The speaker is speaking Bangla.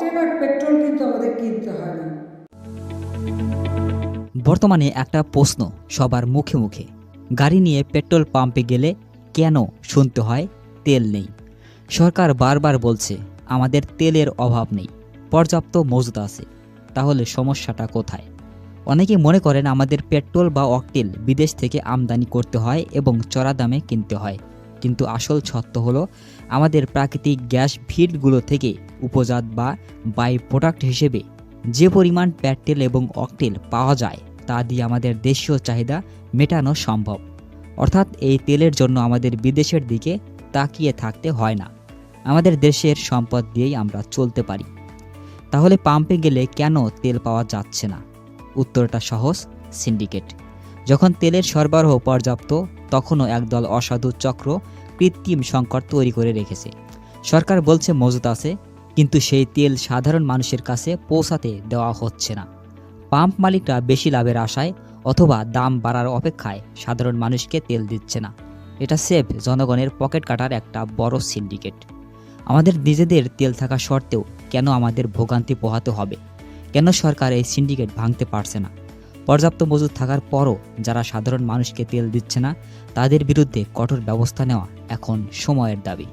অকটেন আর পেট্রোল কিন্তু আমাদের কিনতে হয় না। বর্তমানে একটা প্রশ্ন সবার মুখে মুখে, গাড়ি নিয়ে পেট্রোল পাম্পে গেলে কেন শুনতে হয় তেল নেই। সরকার বারবার বলছে আমাদের তেলের অভাব নেই, পর্যাপ্ত মজুদ আছে। তাহলে সমস্যাটা কোথায়? অনেকে মনে করেন আমাদের পেট্রোল বা অকটেল বিদেশ থেকে আমদানি করতে হয় এবং চড়া দামে কিনতে হয়। কিন্তু আসল সত্য হলো আমাদের প্রাকৃতিক গ্যাস ফিল্ডগুলো থেকে উপজাত বা বাই প্রোডাক্ট হিসেবে যে পরিমাণ পেট্রোল এবং অকটেল পাওয়া যায় তা দিয়ে আমাদের দেশীয় চাহিদা মেটানো সম্ভব। অর্থাৎ এই তেলের জন্য আমাদের বিদেশের দিকে তাকিয়ে থাকতে হয় না, আমাদের দেশের সম্পদ দিয়েই আমরা চলতে পারি। তাহলে পাম্পে গেলে কেন তেল পাওয়া যাচ্ছে না? উত্তরটা সহজ, সিন্ডিকেট। যখন তেলের সরবরাহ পর্যাপ্ত, তখনও একদল অসাধু চক্র কৃত্রিম সংকট তৈরি করে রেখেছে। সরকার বলছে মজুত আছে, কিন্তু সেই তেল সাধারণ মানুষের কাছে পৌঁছাতে দেওয়া হচ্ছে না। পাম্প মালিকরা বেশি লাভের আশায় অথবা দাম বাড়ার অপেক্ষায় সাধারণ মানুষকে তেল দিচ্ছে না। এটা সেফ জনগণের পকেট কাটার একটা বড় সিন্ডিকেট। আমাদের নিজেদের তেল থাকা সত্ত্বেও কেন আমাদের ভোগান্তি পোহাতে হবে? কেন সরকার এই সিন্ডিকেট ভাঙতে পারছে না? পর্যাপ্ত মজুদ থাকার পরও যারা সাধারণ মানুষকে তেল দিচ্ছে না, তাদের বিরুদ্ধে কঠোর ব্যবস্থা নেওয়া এখন সময়ের দাবি।